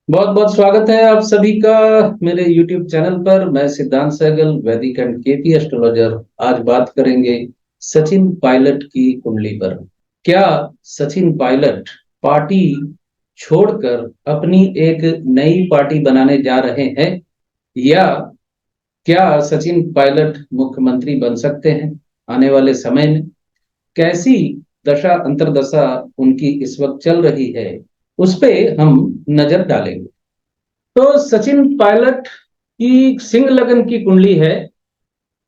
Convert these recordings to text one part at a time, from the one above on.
बहुत बहुत स्वागत है आप सभी का मेरे YouTube चैनल पर। मैं सिद्धांत सहगल, वैदिक एंड केपी एस्ट्रोलॉजर। आज बात करेंगे सचिन पायलट की कुंडली पर। क्या सचिन पायलट पार्टी छोड़कर अपनी एक नई पार्टी बनाने जा रहे हैं, या क्या सचिन पायलट मुख्यमंत्री बन सकते हैं आने वाले समय में? कैसी दशा अंतर्दशा उनकी इस वक्त चल रही है, उस पे हम नजर डालेंगे। तो सचिन पायलट की सिंह लगन की कुंडली है,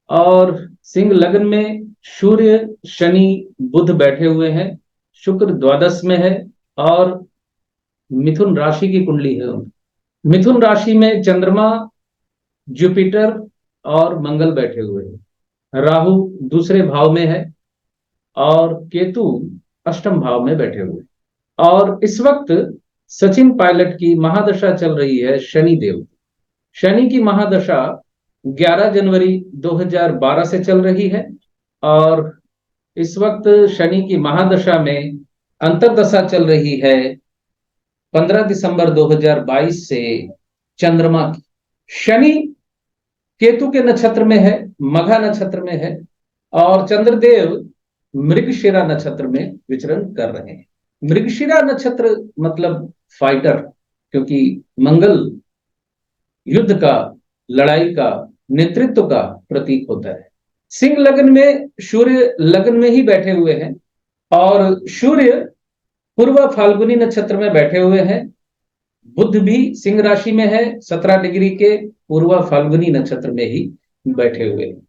और सिंह लगन में सूर्य शनि बुध बैठे हुए हैं। शुक्र द्वादश में है, और मिथुन राशि की कुंडली है उनकी। मिथुन राशि में चंद्रमा, जुपिटर और मंगल बैठे हुए हैं। राहु दूसरे भाव में है, और केतु अष्टम भाव में बैठे हुए हैं। और इस वक्त सचिन पायलट की महादशा चल रही है शनि देव। शनि की महादशा 11 जनवरी 2012 से चल रही है, और इस वक्त शनि की महादशा में अंतर्दशा चल रही है 15 दिसंबर 2022 से चंद्रमा की। शनि केतु के नक्षत्र में है, मघा नक्षत्र में है, और चंद्रदेव मृगशिरा नक्षत्र में विचरण कर रहे हैं। मृगशिरा नक्षत्र मतलब फाइटर, क्योंकि मंगल युद्ध का, लड़ाई का, नेतृत्व का प्रतीक होता है। सिंह लग्न में सूर्य लग्न में ही बैठे हुए हैं, और सूर्य पूर्व फाल्गुनी नक्षत्र में बैठे हुए हैं। बुध भी सिंह राशि में है, 17 डिग्री के पूर्व फाल्गुनी नक्षत्र में ही बैठे हुए हैं।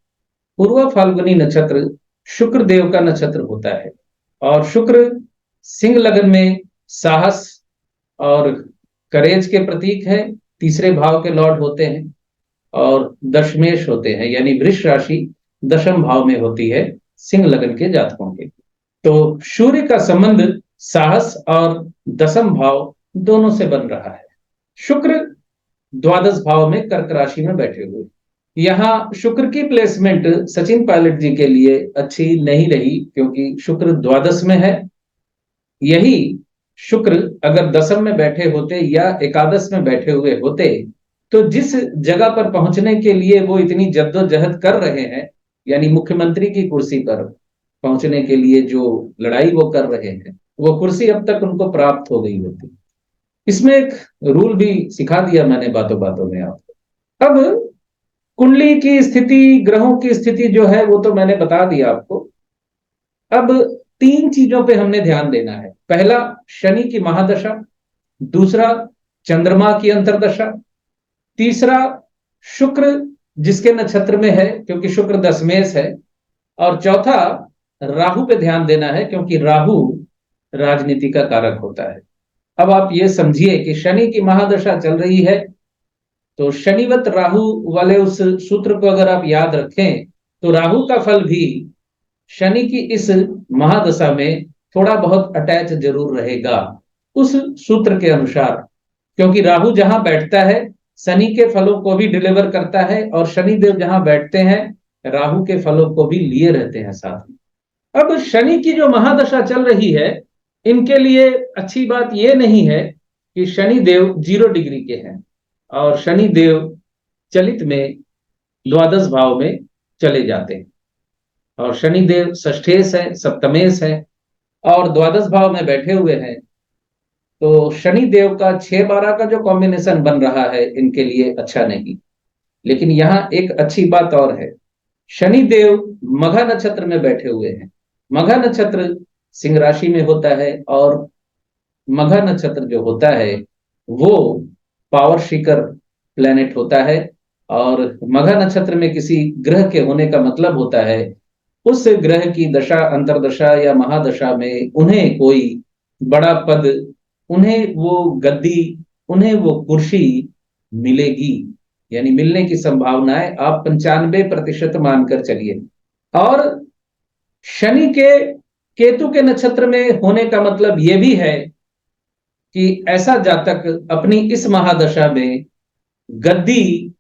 पूर्व फाल्गुनी नक्षत्र शुक्र देव का नक्षत्र होता है, और शुक्र सिंह लग्न में साहस और करेज के प्रतीक है। तीसरे भाव के लॉर्ड होते हैं, और दशमेश होते हैं, यानी वृष राशि दशम भाव में होती है सिंह लगन के जातकों के। तो सूर्य का संबंध साहस और दशम भाव दोनों से बन रहा है। शुक्र द्वादश भाव में कर्क राशि में बैठे हुए। यहाँ शुक्र की प्लेसमेंट सचिन पायलट जी के लिए अच्छी नहीं रही, क्योंकि शुक्र द्वादश में है। यही शुक्र अगर दशम में बैठे होते या एकादश में बैठे हुए होते, तो जिस जगह पर पहुंचने के लिए वो इतनी जद्दोजहद कर रहे हैं, यानी मुख्यमंत्री की कुर्सी पर पहुंचने के लिए जो लड़ाई वो कर रहे हैं, वो कुर्सी अब तक उनको प्राप्त हो गई होती। इसमें एक रूल भी सिखा दिया मैंने बातों बातों में आपको। अब कुंडली की स्थिति, ग्रहों की स्थिति जो है वो तो मैंने बता दिया आपको। अब तीन चीजों पे हमने ध्यान देना है। पहला, शनि की महादशा। दूसरा, चंद्रमा की अंतर्दशा। तीसरा, शुक्र जिसके नक्षत्र में है, क्योंकि शुक्र दशमेश है। और चौथा, राहु पे ध्यान देना है, क्योंकि राहु राजनीति का कारक होता है। अब आप ये समझिए कि शनि की महादशा चल रही है, तो शनिवत राहु वाले उस सूत्र को अगर आप याद रखें, तो राहु का फल भी शनि की इस महादशा में थोड़ा बहुत अटैच जरूर रहेगा उस सूत्र के अनुसार। क्योंकि राहु जहां बैठता है शनि के फलों को भी डिलीवर करता है, और शनि देव जहां बैठते हैं राहु के फलों को भी लिए रहते हैं साथ में। अब शनि की जो महादशा चल रही है, इनके लिए अच्छी बात यह नहीं है कि शनि देव 0 डिग्री के हैं, और शनि देव चलित में द्वादश भाव में चले जाते हैं। और शनि देव षष्ठेश है, सप्तमेश है, और द्वादश भाव में बैठे हुए हैं। तो शनि देव का 6-12 का जो कॉम्बिनेशन बन रहा है इनके लिए अच्छा नहीं। लेकिन यहाँ एक अच्छी बात और है, शनि देव मघा नक्षत्र में बैठे हुए हैं। मघा नक्षत्र सिंह राशि में होता है, और मघा नक्षत्र जो होता है वो पावर सीकर प्लेनेट होता है। और मघा नक्षत्र में किसी ग्रह के होने का मतलब होता है उस ग्रह की दशा अंतर्दशा या महादशा में उन्हें कोई बड़ा पद, उन्हें वो गद्दी, उन्हें वो कुर्सी मिलेगी। यानी मिलने की संभावनाएं आप 95% मानकर चलिए। और शनि के केतु के नक्षत्र में होने का मतलब यह भी है कि ऐसा जातक अपनी इस महादशा में गद्दी,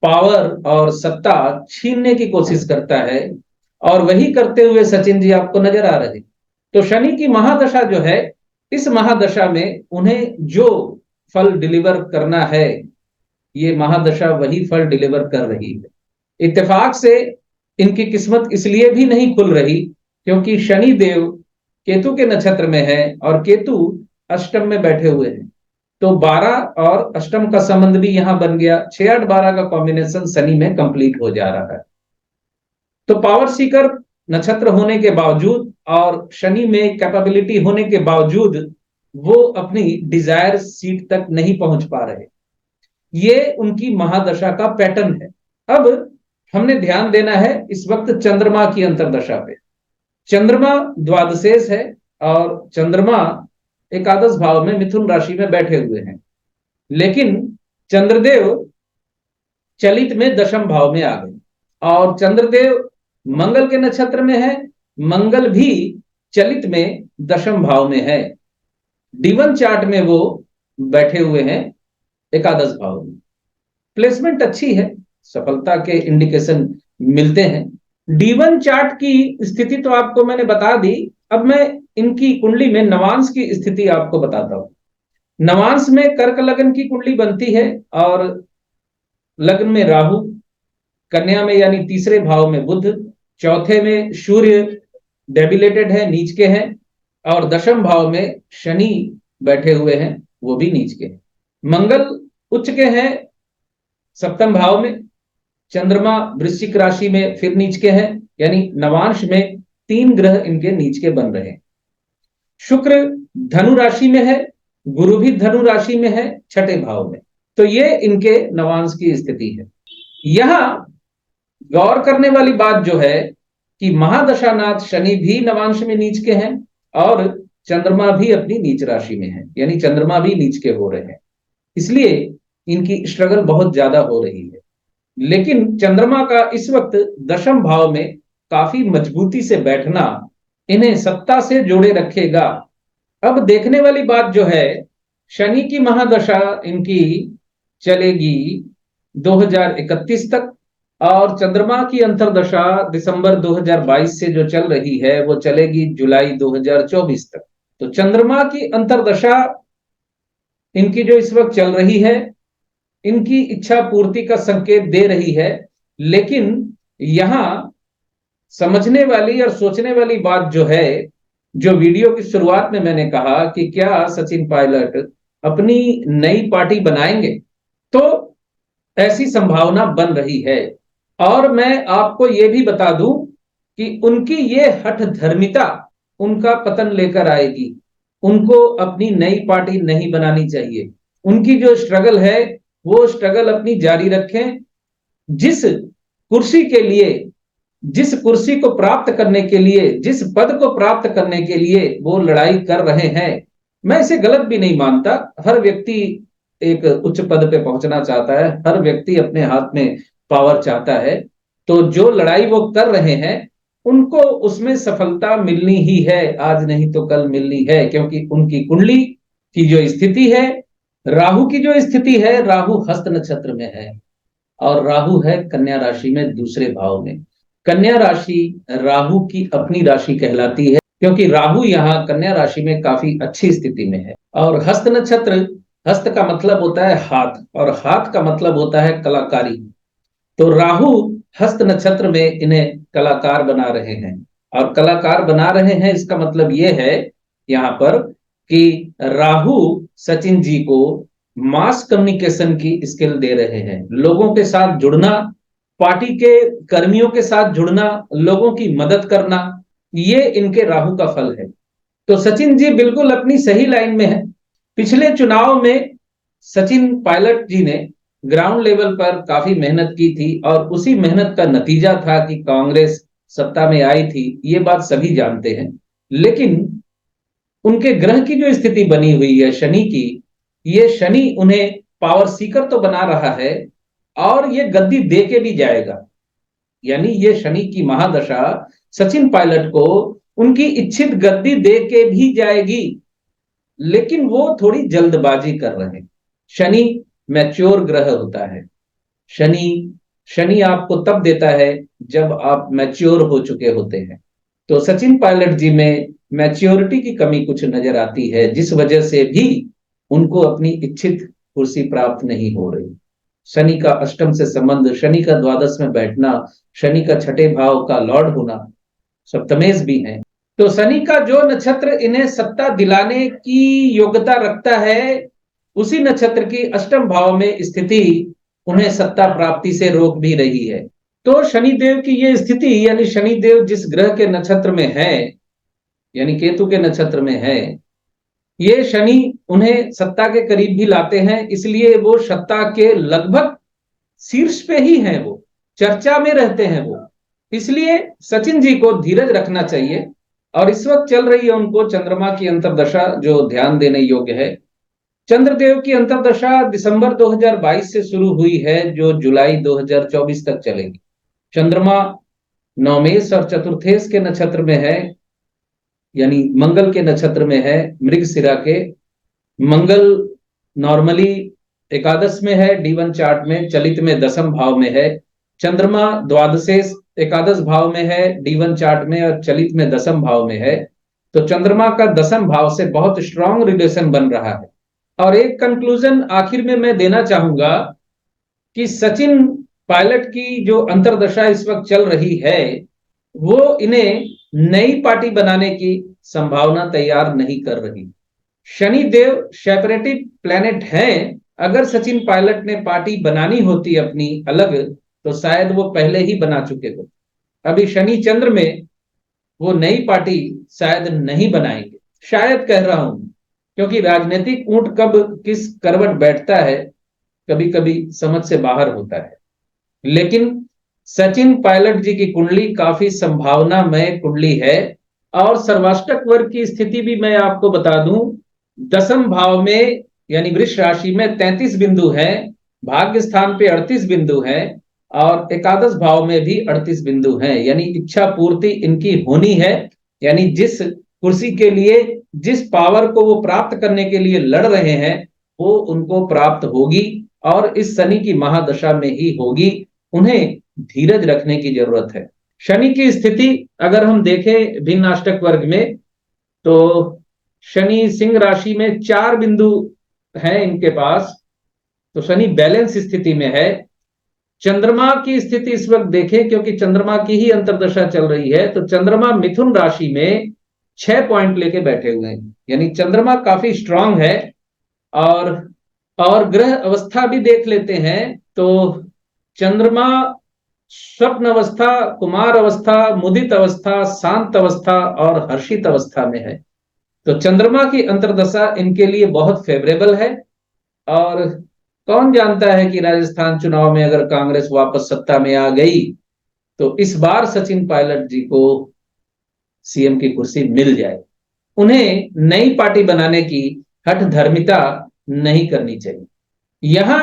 पावर और सत्ता छीनने की कोशिश करता है, और वही करते हुए सचिन जी आपको नजर आ रहे। तो शनि की महादशा जो है, इस महादशा में उन्हें जो फल डिलीवर करना है, ये महादशा वही फल डिलीवर कर रही है। इत्तेफाक से इनकी किस्मत इसलिए भी नहीं खुल रही क्योंकि शनि देव केतु के नक्षत्र में है और केतु अष्टम में बैठे हुए हैं। तो 12 और अष्टम का संबंध भी यहां बन गया, 6 8 12 का कॉम्बिनेशन शनि में कंप्लीट हो जा रहा है। तो पावर सीकर नक्षत्र होने के बावजूद और शनि में कैपेबिलिटी होने के बावजूद वो अपनी डिजायर सीट तक नहीं पहुंच पा रहे। ये उनकी महादशा का पैटर्न है। अब हमने ध्यान देना है इस वक्त चंद्रमा की अंतरदशा पे। चंद्रमा द्वादशेष है और चंद्रमा एकादश भाव में मिथुन राशि में बैठे हुए हैं, लेकिन चंद्रदेव चलित में दशम भाव में आ गए और चंद्रदेव मंगल के नक्षत्र में है, मंगल भी चलित में दशम भाव में है। D1 चार्ट में वो बैठे हुए हैं एकादश भाव में। प्लेसमेंट अच्छी है, सफलता के इंडिकेशन मिलते हैं। D1 चार्ट की स्थिति तो आपको मैंने बता दी। अब मैं इनकी कुंडली में नवांश की स्थिति आपको बताता हूं। नवांश में कर्क लग्न की कुंडली बनती है और लग्न में राहु, कन्या में यानी तीसरे भाव में बुध, चौथे में सूर्य डेबिलेटेड है, नीच के हैं, और दशम भाव में शनि बैठे हुए हैं, वो भी नीच के हैं। मंगल उच्च के हैं सप्तम भाव में, चंद्रमा वृश्चिक राशि में फिर नीच के हैं, यानी नवांश में 3 ग्रह इनके नीच के बन रहे हैं। शुक्र धनु राशि में है, गुरु भी धनु राशि में है छठे भाव में। तो ये इनके नवांश की स्थिति है। यहां गौर करने वाली बात जो है कि महादशानाथ शनि भी नवांश में नीच के हैं और चंद्रमा भी अपनी नीच राशि में है, यानी चंद्रमा भी नीच के हो रहे हैं। इसलिए इनकी स्ट्रगल बहुत ज्यादा हो रही है। लेकिन चंद्रमा का इस वक्त दशम भाव में काफी मजबूती से बैठना इन्हें सत्ता से जोड़े रखेगा। अब देखने वाली बात जो है, शनि की महादशा इनकी चलेगी 2031 तक और चंद्रमा की अंतरदशा दिसंबर 2022 से जो चल रही है वो चलेगी जुलाई 2024 तक। तो चंद्रमा की अंतरदशा इनकी जो इस वक्त चल रही है, इनकी इच्छा पूर्ति का संकेत दे रही है। लेकिन यहां समझने वाली और सोचने वाली बात जो है, जो वीडियो की शुरुआत में मैंने कहा कि क्या सचिन पायलट अपनी नई पार्टी बनाएंगे, तो ऐसी संभावना बन रही है। और मैं आपको यह भी बता दूं कि उनकी ये हठ धर्मिता उनका पतन लेकर आएगी। उनको अपनी नई पार्टी नहीं बनानी चाहिए। उनकी जो स्ट्रगल है वो स्ट्रगल अपनी जारी रखें। जिस कुर्सी के लिए, जिस कुर्सी को प्राप्त करने के लिए, जिस पद को प्राप्त करने के लिए वो लड़ाई कर रहे हैं, मैं इसे गलत भी नहीं मानता। हर व्यक्ति एक उच्च पद पे पहुंचना चाहता है, हर व्यक्ति अपने हाथ में पावर चाहता है। तो जो लड़ाई वो कर रहे हैं उनको उसमें सफलता मिलनी ही है, आज नहीं तो कल मिलनी है, क्योंकि उनकी कुंडली की जो स्थिति है, राहु की जो स्थिति है, राहु हस्त नक्षत्र में है और राहु है कन्या राशि में दूसरे भाव में। कन्या राशि राहु की अपनी राशि कहलाती है क्योंकि राहु यहाँ कन्या राशि में काफी अच्छी स्थिति में है। और हस्त नक्षत्र, हस्त का मतलब होता है हाथ और हाथ का मतलब होता है कलाकारी। तो राहु हस्त नक्षत्र में इन्हें कलाकार बना रहे हैं और कलाकार बना रहे हैं, इसका मतलब यह है यहाँ पर कि राहु सचिन जी को मास कम्युनिकेशन की स्किल दे रहे हैं। लोगों के साथ जुड़ना, पार्टी के कर्मियों के साथ जुड़ना, लोगों की मदद करना, ये इनके राहु का फल है। तो सचिन जी बिल्कुल अपनी सही लाइन में है। पिछले चुनाव में सचिन पायलट जी ने ग्राउंड लेवल पर काफी मेहनत की थी और उसी मेहनत का नतीजा था कि कांग्रेस सत्ता में आई थी, ये बात सभी जानते हैं। लेकिन उनके ग्रह की जो स्थिति बनी हुई है शनि की, ये शनि उन्हें पावर सीकर तो बना रहा है और ये गद्दी दे के भी जाएगा। यानी ये शनि की महादशा सचिन पायलट को उनकी इच्छित गद्दी दे के भी जाएगी, लेकिन वो थोड़ी जल्दबाजी कर रहे हैं। शनि मैच्योर ग्रह होता है। शनि आपको तब देता है जब आप मैच्योर हो चुके होते हैं। तो सचिन पायलट जी में मैच्योरिटी की कमी कुछ नजर आती है, जिस वजह से भी उनको अपनी इच्छित कुर्सी प्राप्त नहीं हो रही। शनि का अष्टम से संबंध, शनि का द्वादश में बैठना, शनि का छठे भाव का लॉर्ड होना, सप्तमेश भी है। तो शनि का जो नक्षत्र इन्हें सत्ता दिलाने की योग्यता रखता है, उसी नक्षत्र की अष्टम भाव में स्थिति उन्हें सत्ता प्राप्ति से रोक भी रही है। तो शनिदेव की ये स्थिति, यानी शनिदेव जिस ग्रह के नक्षत्र में है, यानी केतु के नक्षत्र में है, ये शनि उन्हें सत्ता के करीब भी लाते हैं, इसलिए वो सत्ता के लगभग शीर्ष पे ही हैं, वो चर्चा में रहते हैं वो। इसलिए सचिन जी को धीरज रखना चाहिए। और इस वक्त चल रही है उनको चंद्रमा की अंतर्दशा, जो ध्यान देने योग्य है। चंद्रदेव की अंतर्दशा दिसंबर 2022 से शुरू हुई है, जो जुलाई 2024 तक चलेगी। चंद्रमा नवमेश और चतुर्थेश के नक्षत्र में है, यानी मंगल के नक्षत्र में है, मृगशिरा के। मंगल नॉर्मली एकादश में है, D1 चार्ट में चलित में दसम भाव में है। चंद्रमा द्वादशेश एकादश भाव में है D1 चार्ट में, और चलित में दसम भाव में है। तो चंद्रमा का दसम भाव से बहुत स्ट्रांग रिलेशन बन रहा है। और एक कंक्लूजन आखिर में मैं देना चाहूंगा कि सचिन पायलट की जो अंतर्दशा इस वक्त चल रही है, वो इन्हें नई पार्टी बनाने की संभावना तैयार नहीं कर रही। शनिदेव सेपरेटिव प्लेनेट है। अगर सचिन पायलट ने पार्टी बनानी होती अपनी अलग, तो शायद वो पहले ही बना चुके होते। अभी शनि चंद्र में वो नई पार्टी शायद नहीं बनाएंगे, शायद कह रहा हूं, क्योंकि राजनीतिक ऊंट कब किस करवट बैठता है कभी कभी समझ से बाहर होता है। लेकिन सचिन पायलट जी की कुंडली काफी संभावनामय कुंडली है। और सर्वाष्टक वर्ग की स्थिति भी मैं आपको बता दूं, दसम भाव में यानी वृष राशि में 33 बिंदु है, भाग्य स्थान पे 38 बिंदु है, और एकादश भाव में भी 38 बिंदु हैं। यानी इच्छा पूर्ति इनकी होनी है, यानी जिस कुर्सी के लिए, जिस पावर को वो प्राप्त करने के लिए लड़ रहे हैं, वो उनको प्राप्त होगी, और इस शनि की महादशा में ही होगी। उन्हें धीरज रखने की जरूरत है। शनि की स्थिति अगर हम देखें भिन्न अष्टक वर्ग में, तो शनि सिंह राशि में 4 बिंदु हैं इनके पास, तो शनि बैलेंस स्थिति में है। चंद्रमा की स्थिति इस वक्त देखें, क्योंकि चंद्रमा की ही अंतर्दशा चल रही है, तो चंद्रमा मिथुन राशि में 6 पॉइंट लेके बैठे हुए हैं, यानी चंद्रमा काफी स्ट्रांग है। और ग्रह अवस्था भी देख लेते हैं, तो चंद्रमा स्वप्न अवस्था, कुमार अवस्था, मुदित अवस्था, शांत अवस्था और हर्षित अवस्था में है। तो चंद्रमा की अंतर्दशा इनके लिए बहुत फेवरेबल है। और कौन जानता है कि राजस्थान चुनाव में अगर कांग्रेस वापस सत्ता में आ गई, तो इस बार सचिन पायलट जी को सीएम की कुर्सी मिल जाए। उन्हें नई पार्टी बनाने की हठ धर्मिता नहीं करनी चाहिए। यहां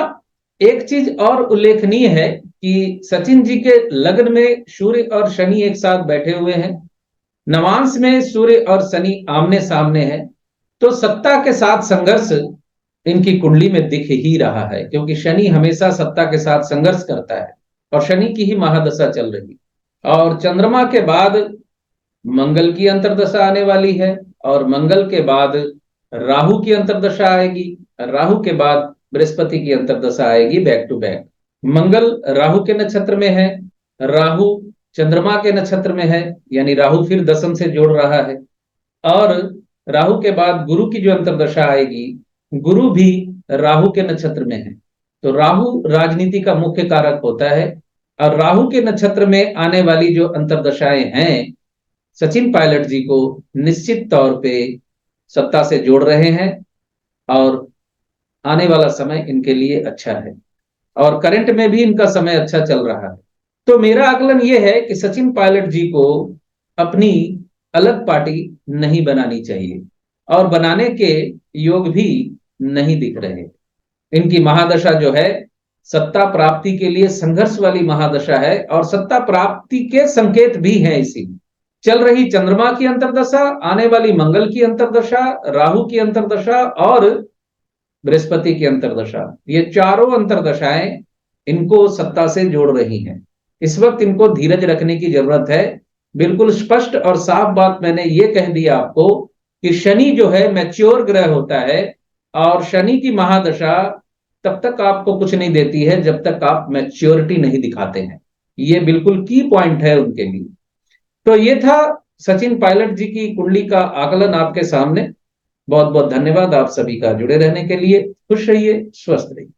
एक चीज और उल्लेखनीय है कि सचिन जी के लग्न में सूर्य और शनि एक साथ बैठे हुए हैं, नवांश में सूर्य और शनि आमने सामने है। तो सत्ता के साथ संघर्ष इनकी कुंडली में दिख ही रहा है, क्योंकि शनि हमेशा सत्ता के साथ संघर्ष करता है, और शनि की ही महादशा चल रही। और चंद्रमा के बाद मंगल की अंतर्दशा आने वाली है, और मंगल के बाद राहु की अंतर्दशा आएगी, राहु के बाद बृहस्पति की अंतर्दशा आएगी, बैक टू बैक। मंगल राहु के नक्षत्र में है, राहु चंद्रमा के नक्षत्र में है, यानी राहु फिर दसम से जोड़ रहा है। और राहु के बाद गुरु की जो अंतर्दशा आएगी, गुरु भी राहु के नक्षत्र में है। तो राहु राजनीति का मुख्य कारक होता है, और राहु के नक्षत्र में आने वाली जो अंतर्दशाएं हैं, सचिन पायलट जी को निश्चित तौर पे सत्ता से जोड़ रहे हैं, और आने वाला समय इनके लिए अच्छा है, और करंट में भी इनका समय अच्छा चल रहा है। तो मेरा आकलन यह है कि सचिन पायलट जी को अपनी अलग पार्टी नहीं बनानी चाहिए, और बनाने के योग भी नहीं दिख रहे। इनकी महादशा जो है सत्ता प्राप्ति के लिए संघर्ष वाली महादशा है, और सत्ता प्राप्ति के संकेत भी हैं इसी। चल रही चंद्रमा की अंतर्दशा, आने वाली मंगल की अंतर्दशा, राहु की अंतर्दशा और बृहस्पति की अंतर्दशा, ये चारों अंतर्दशाएं इनको सत्ता से जोड़ रही हैं। इस वक्त इनको धीरज रखने की जरूरत है। बिल्कुल स्पष्ट और साफ बात मैंने ये कह दिया आपको कि शनि जो है मैच्योर ग्रह होता है, और शनि की महादशा तब तक आपको कुछ नहीं देती है जब तक आप मैच्योरिटी नहीं दिखाते हैं। ये बिल्कुल की पॉइंट है उनके लिए। तो ये था सचिन पायलट जी की कुंडली का आकलन आपके सामने। बहुत बहुत धन्यवाद आप सभी का जुड़े रहने के लिए। खुश रहिए, स्वस्थ रहिए।